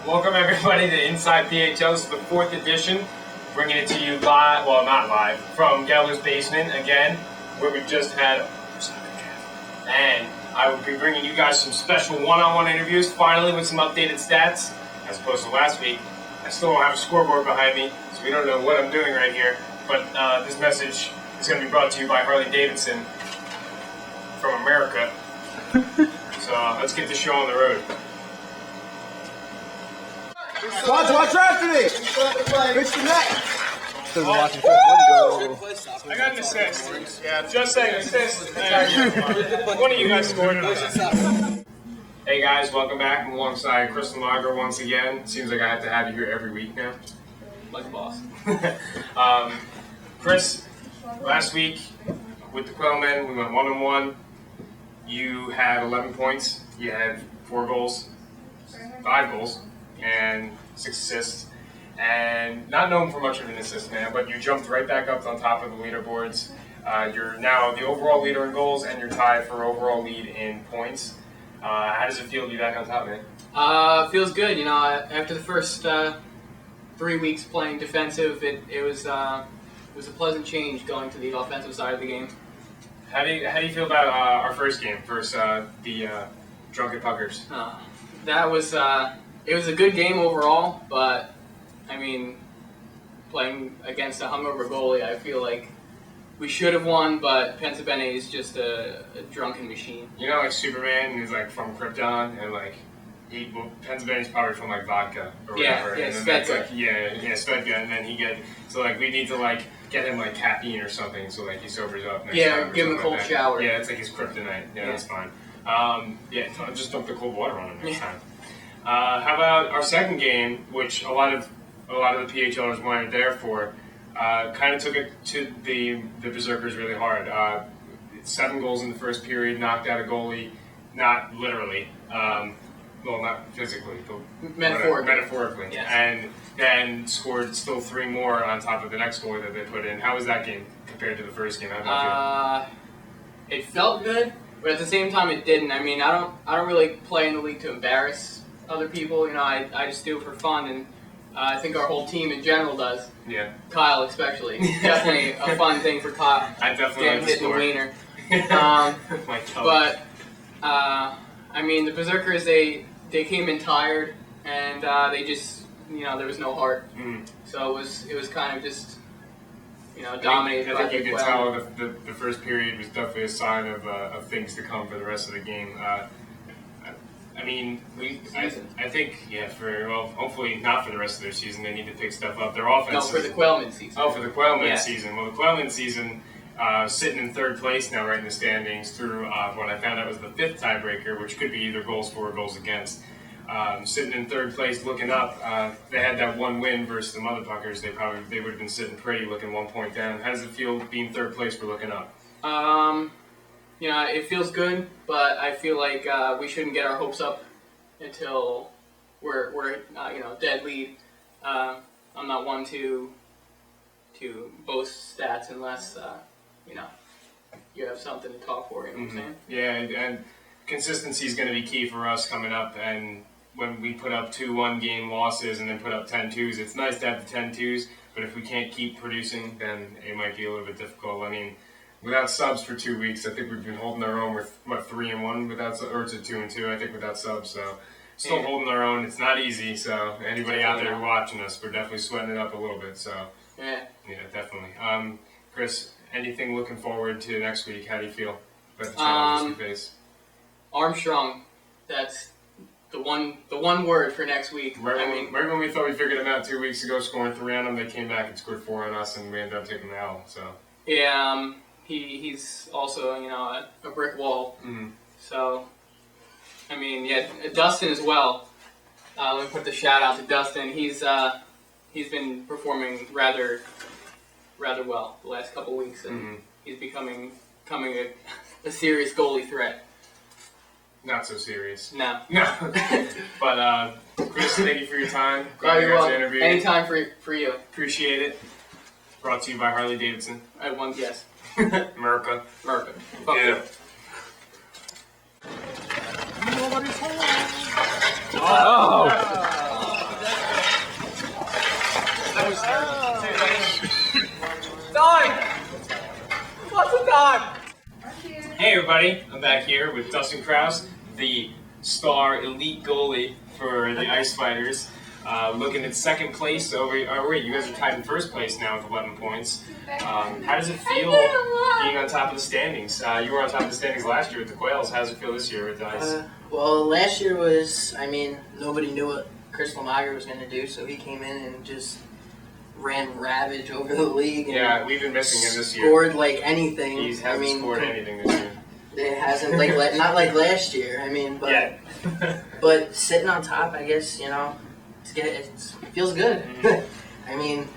Welcome everybody to Inside PHL. This is the 4th edition. Bringing it to you live, well not live, from Geller's basement again, where we've just had and I will be bringing you guys some special one-on-one interviews, finally with some updated stats, as opposed to last week. I still don't have a scoreboard behind me, so we don't know what I'm doing right here, but this message is going to be brought to you by Harley Davidson from America. So let's get the show on the road. Watch after me! Fix the net! I got an assist. Yeah, just saying assist. One of you guys scored. Hey guys, welcome back. I'm alongside Chris LaMagra once again. Seems like I have to have you here every week now. Like a boss. Chris, last week with the Quailmen, we went 1-1. You had 11 points. You had 4 goals, 5 goals, and 6 assists. And not known for much of an assist man, but you jumped right back up on top of the leaderboards. You're now the overall leader in goals, and you're tied for overall lead in points. How does it feel to be back on top, man? Feels good. You know, after the first 3 weeks playing defensive, it was a pleasant change going to the offensive side of the game. How do you feel about our first game versus the Drunken Puckers? That was it was a good game overall, but I mean, playing against a hungover goalie, I feel like we should have won, but Pensabene is just a drunken machine. You know, like Superman is like from Krypton, and like Pensabene's probably from like vodka or whatever. Yeah, and then Svedka. that's like, Svedka, and then so like we need to like get him like caffeine or something, so like he sobers up next time. Yeah, give him a cold shower. Yeah, it's like his kryptonite. Yeah, that's fine. Just dump the cold water on him next time. How about our second game, which a lot of the PHLers weren't there for? Kind of took it to the Berserkers really hard. 7 goals in the first period, knocked out a goalie, not literally, well, not physically, but metaphorically. Yes. And then scored still 3 more on top of the next goalie that they put in. How was that game compared to the first game? How did you feel? It felt good, but at the same time, it didn't. I mean, I don't really play in the league to embarrass other people. You know, I just do it for fun, and I think our whole team in general does. Yeah. Kyle especially. Definitely a fun thing for Kyle. I definitely like to hitting the score. wiener. My toe. But I mean, the Berserkers they came in tired, and they just, you know, there was no heart. So it was kind of just, you know, dominated. I think you could tell the first period was definitely a sign of things to come for the rest of the game. I mean, I think, hopefully not for the rest of their season. They need to pick stuff up. Their offense. No, for the Quailmen season. Oh, for the Quailmen Yeah. season. Well, the Quailmen season, sitting in 3rd place now, right in the standings, through what I found out was the 5th tiebreaker, which could be either goals for or goals against. Sitting in 3rd place, looking up. They had that 1 win versus the Mother Puckers. They would have been sitting pretty, looking 1 point down. How does it feel being 3rd place for looking up? You know, it feels good, but I feel like we shouldn't get our hopes up until we're you know, dead lead. I'm not one to boast stats unless you know, you have something to talk for. You know what I'm saying? Yeah, and consistency is going to be key for us coming up. And when we put up 2 one-game losses and then put up 10-2s, it's nice to have the 10-2s, but if we can't keep producing, then it might be a little bit difficult. I mean, without subs for 2 weeks, I think we've been holding our own with 3-1 without, or it's a 2-2, I think, without subs. So still holding our own. It's not easy. So anybody out there watching us, we're definitely sweating it up a little bit. So yeah, definitely. Chris, anything looking forward to next week? How do you feel about the challenges we face? Armstrong, that's the one word for next week. Right when we thought we figured him out 2 weeks ago, scoring 3 on them, they came back and scored 4 on us, and we ended up taking the L. So yeah, he's also, you know, a brick wall. So I mean, yeah, Dustin as well. Let me put the shout out to Dustin. He's been performing rather well the last couple weeks, and he's becoming a serious goalie threat. Not so serious. No. But Chris, thank you for your time. Glad you're welcome. Interview. Anytime for you. Appreciate it. Brought to you by Harley Davidson. I won. Yes. America. Fuck yeah. Nobody's home. Oh! on! Hey everybody, I'm back here with Dustin Krause, the star elite goalie for the Ice Fighters. Looking at second place over. Oh wait, you guys are tied in first place now with 11 points. How does it feel being on top of the standings? You were on top of the standings last year with the Quails. How does it feel this year with the Ice? Well, last year was, nobody knew what Chris LaMagra was going to do, so he came in and just ran ravage over the league. And yeah, we've been missing him this year. Scored like anything. He hasn't scored anything this year. It hasn't, not like last year. But yeah. but sitting on top, I guess, it feels good. Nothing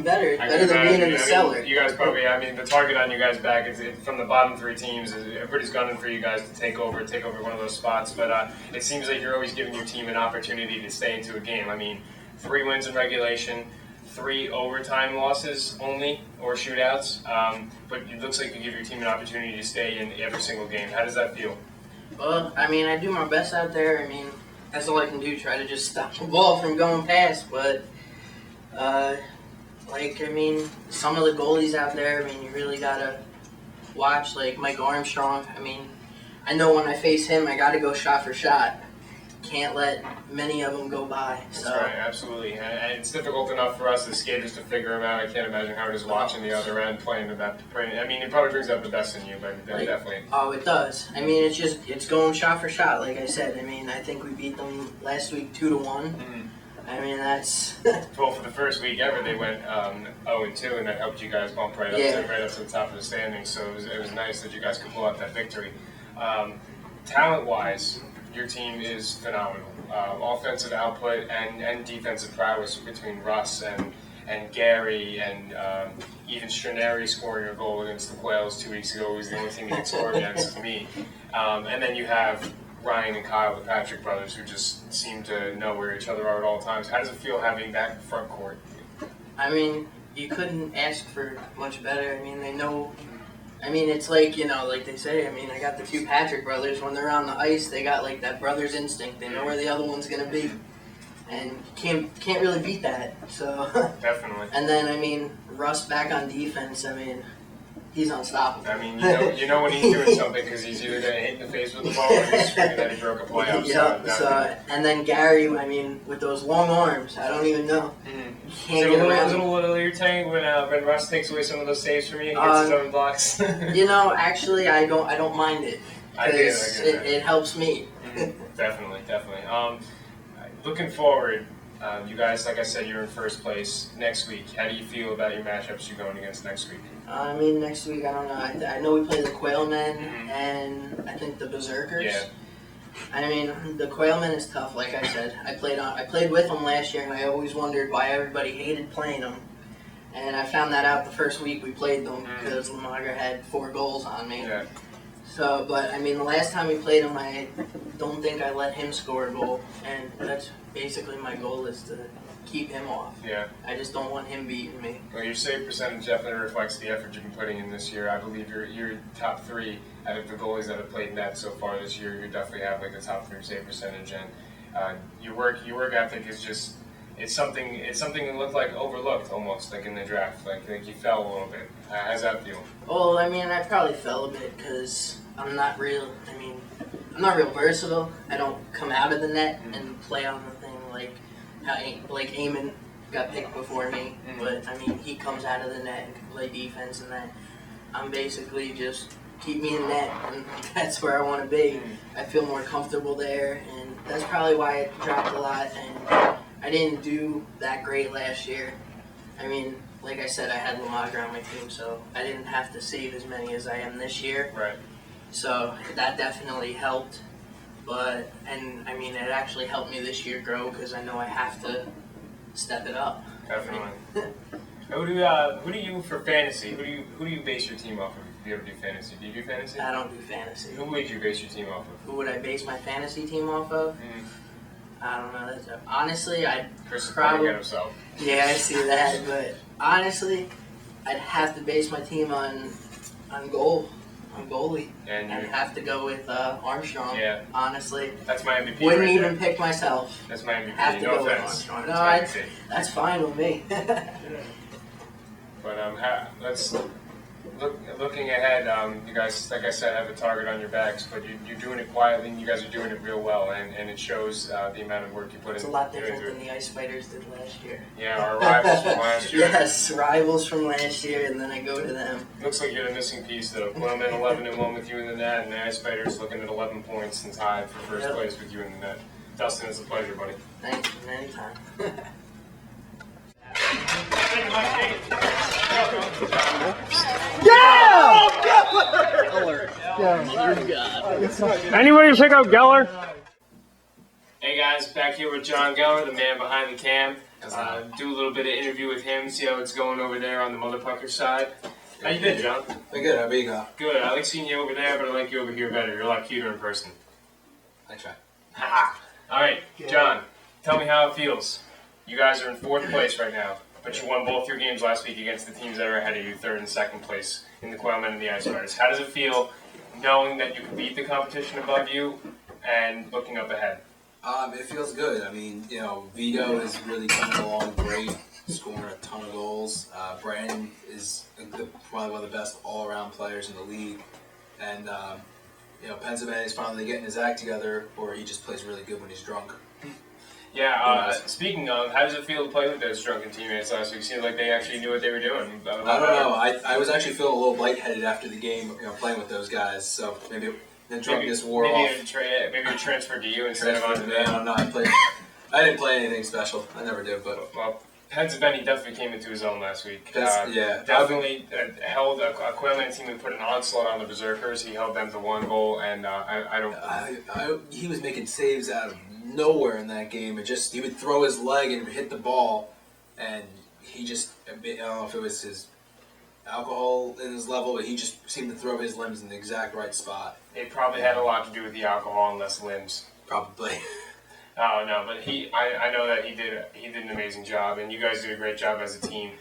better. Better than being in the cellar. You guys probably, the target on you guys' back is from the bottom three teams. Everybody's gunning for you guys to take over one of those spots. But it seems like you're always giving your team an opportunity to stay into a game. 3 wins in regulation, 3 overtime losses only, or shootouts. But it looks like you give your team an opportunity to stay in every single game. How does that feel? Well, I do my best out there. That's all I can do, try to just stop the ball from going past. But, some of the goalies out there, you really got to watch, like Mike Armstrong. I know when I face him, I got to go shot for shot. Can't let many of them go by. That's right, absolutely. And it's difficult enough for us as skaters to figure them out. I can't imagine how it is watching the other end playing to that. It probably brings out the best in you, but definitely. Oh, it does. It's going shot for shot, like I said. I think we beat them last week 2-1. Mm-hmm. That's. Well, for the first week ever, they went 0-2, and that helped you guys bump right up to the top of the standings. So it was nice that you guys could pull out that victory. Talent-wise, your team is phenomenal. Offensive output and defensive prowess between Russ and Gary and even Straneri scoring a goal against the Quails 2 weeks ago was the only team he could score against me. And then you have Ryan and Kyle, the Patrick brothers, who just seem to know where each other are at all times. How does it feel having that front court? You couldn't ask for much better. They know. It's like, like they say, I got the 2 Patrick brothers. When they're on the ice, they got, like, that brother's instinct. They know where the other one's going to be. And you can't really beat that. So. Definitely. And then, Russ back on defense, he's unstoppable. You know when he's doing something because he's either going to hit in the face with the ball or he's screaming that he broke a playoff. And then Gary, with those long arms, I don't even know. Mm-hmm. Can't get around. Was it a little irritating when Russ takes away some of those saves from you and gets his own blocks? Actually, I don't mind it. Because it helps me. Mm-hmm. Definitely. Looking forward, you guys, like I said, you're in first place next week. How do you feel about your matchups you're going against next week? Next week, I don't know. I know we play the Quailmen and I think the Berserkers. Yeah. The Quailmen is tough, like I said. I played with them last year, and I always wondered why everybody hated playing them. And I found that out the first week we played them because LaMagra had 4 goals on me. Yeah. So, but the last time we played him, I don't think I let him score a goal, and that's basically my goal is to keep him off. Yeah. I just don't want him beating me. Well, your save percentage definitely reflects the effort you've been putting in this year. I believe you're top 3 out of the goalies that have played net so far this year. You definitely have like the top 3 save percentage, and your work ethic is just it's something that looked like overlooked almost like in the draft. Like you fell a little bit. How's that feel? Well, I probably fell a bit because I'm not real versatile. I don't come out of the net and play on the thing like Eamon got picked before me. But he comes out of the net and can play defense and that. I'm basically just keep me in net, and that's where I want to be. I feel more comfortable there, and that's probably why it dropped a lot. And I didn't do that great last year. Like I said, I had LaMagra on my team, so I didn't have to save as many as I am this year. Right. So that definitely helped. But it actually helped me this year grow because I know I have to step it up. Definitely. Who do you for fantasy? Who do you base your team off of? If you ever do fantasy, do you do fantasy? I don't do fantasy. Who would you base your team off of? Who would I base my fantasy team off of? I don't know. Honestly, Chris is probably get himself. Yeah, I see that. But honestly, I'd have to base my team on goalie. And I'd have to go with Armstrong. Yeah. Honestly. That's my MVP. Wouldn't right even there. pick myself. That's my MVP. Have to No go with offense. Armstrong. That's No, that's fine with me. But looking ahead, you guys, like I said, have a target on your backs, but you're doing it quietly, and you guys are doing it real well, and it shows the amount of work you put in. It's a lot different than the Ice Fighters did last year. Yeah, our rivals from last year. Yes, rivals from last year, and then I go to them. Looks like you're the missing piece, though. Quillman 11-1 with you in the net, and the Ice Fighters looking at 11 points and tied for first place with you in the net. Dustin, it's a pleasure, buddy. Thanks, anytime. Anybody check out Geller? Hey guys, back here with Jon Geller, the man behind the cam. Do a little bit of interview with him, see how it's going over there on the Mother Pucker side. How you been, John? Pretty good. How about you go? Good. I like seeing you over there, but I like you over here better. You're a lot cuter in person. I try. All right, John, tell me how it feels. You guys are in 4th place right now, but you won both your games last week against the teams that are ahead of you, 3rd and 2nd place in the Quailmen and the Ice Fighters. How does it feel knowing that you can beat the competition above you and looking up ahead? It feels good. I mean, Vito is really coming along great, scoring a ton of goals. Brandon is probably one of the best all-around players in the league. And, Pennsylvania is finally getting his act together, or he just plays really good when he's drunk. Yeah, speaking of, how does it feel to play with those drunken teammates last week? It seemed like they actually knew what they were doing. I don't know. I was actually feeling a little lightheaded after the game, playing with those guys. So maybe the drunkenness wore off. Maybe it transferred to you instead of onto I them. don't know. I didn't play anything special. I never did, but... Well, Pennsylvania definitely came into his own last week. Yeah. Definitely held a Quailman team and put an onslaught on the Berserkers. He held them to 1 goal, and he was making saves out of nowhere in that game. He would throw his leg and hit the ball, and I don't know if it was his alcohol in his level, but he just seemed to throw his limbs in the exact right spot. It probably had a lot to do with the alcohol and less limbs. Probably. Oh no, but I know that he did an amazing job, and you guys did a great job as a team.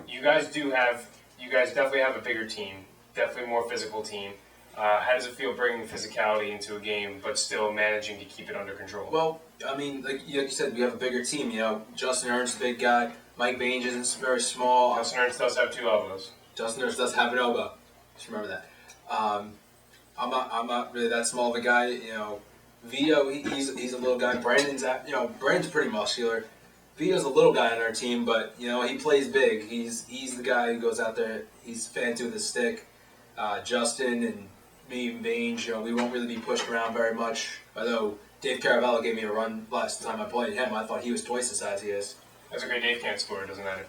You guys definitely have a bigger team, definitely a more physical team. How does it feel bringing physicality into a game, but still managing to keep it under control? Well, I mean, like you said, we have a bigger team. Justin Ernst, big guy. Mike Baines isn't very small. Justin Ernst does have 2 elbows. Justin Ernst does have an elbow. Just remember that. I'm not really that small of a guy. Vito, he's a little guy. Brandon's pretty muscular. Vito's a little guy on our team, but he plays big. He's the guy who goes out there. He's fancy with his stick. Justin and me and Baines, we won't really be pushed around very much. Although Dave Caravello gave me a run last time I played him. I thought he was twice the size he is. That's okay. Dave can't score. It doesn't matter.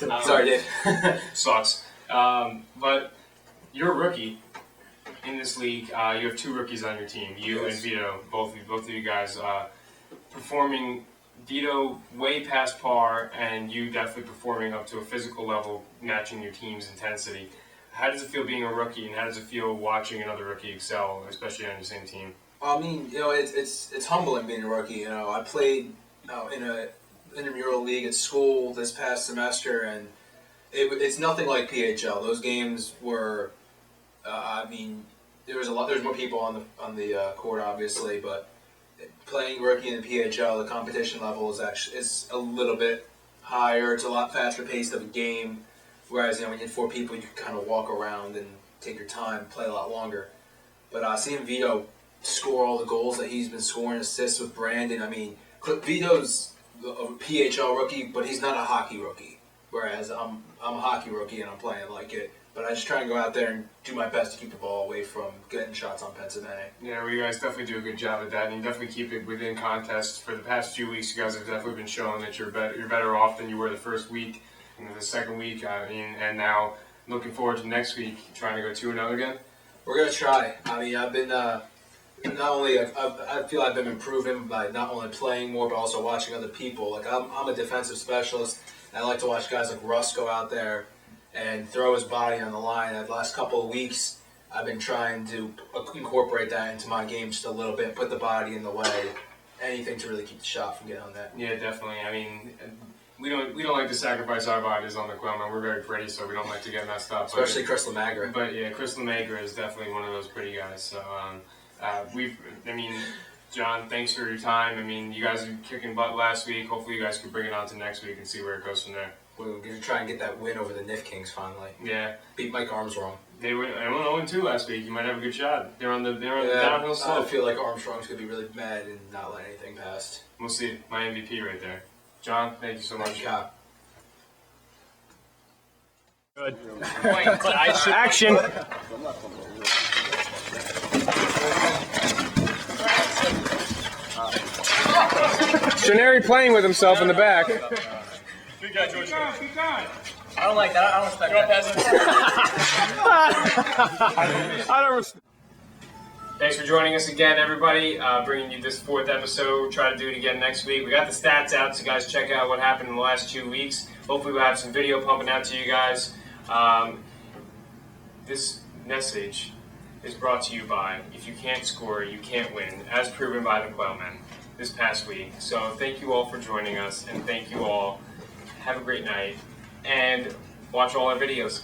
No. Sorry, Dave. Sucks. But you're a rookie in this league. You have 2 rookies on your team. You and Vito, both of you guys, performing. Vito way past par, and you definitely performing up to a physical level, matching your team's intensity. How does it feel being a rookie, and how does it feel watching another rookie excel, especially on your same team? I mean, it's humbling being a rookie. I played in a intramural league at school this past semester, and it's nothing like PHL. Those games were, there's more people on the court, obviously, but playing rookie in the PHL, the competition level is a little bit higher. It's a lot faster paced of a game. Whereas when you have 4 people, you can kind of walk around and take your time, play a lot longer. But seeing Vito score all the goals that he's been scoring, assists with Brandon. I mean, Vito's a PHL rookie, but he's not a hockey rookie. Whereas I'm a hockey rookie and I'm playing like it. But I just try and go out there and do my best to keep the ball away from getting shots on Pennsylvania. Yeah, well, you guys definitely do a good job at that, and you definitely keep it within contests. For the past few weeks, you guys have definitely been showing that you're better off than you were the first week, and the second week, and now looking forward to next week, trying to go 2-0 again. We're gonna try. I mean, I've been I feel I've been improving by not only playing more, but also watching other people. Like I'm a defensive specialist. I like to watch guys like Russ go out there and throw his body on the line. The last couple of weeks, I've been trying to incorporate that into my game just a little bit, put the body in the way, anything to really keep the shot from getting on that. Yeah, definitely. I mean, we don't like to sacrifice our bodies on the Quailmen. We're very pretty, so we don't like to get messed up. Especially Chris LaMagra. But yeah, Chris LaMagra is definitely one of those pretty guys. So John, thanks for your time. I mean, you guys are kicking butt last week. Hopefully, you guys can bring it on to next week and see where it goes from there. We're going to try and get that win over the Nif Kings finally. Yeah. Beat Mike Armstrong. They were 0-2 last week. You might have a good shot. They're on the downhill I slope. feel like Armstrong's going to be really mad and not let anything past. We'll see. My MVP right there. John, thank you so much. Thank you, Kyle. Good. Action. Shaneri playing with himself in the back. I don't like that. I don't respect that. Thanks for joining us again, everybody. Bringing you this 4th episode. Try to do it again next week. We got the stats out, so guys check out what happened in the last 2 weeks. Hopefully we'll have some video pumping out to you guys. This message is brought to you by, if you can't score, you can't win, as proven by the Quailmen this past week. So thank you all for joining us, and thank you all. Have a great night, and watch all our videos.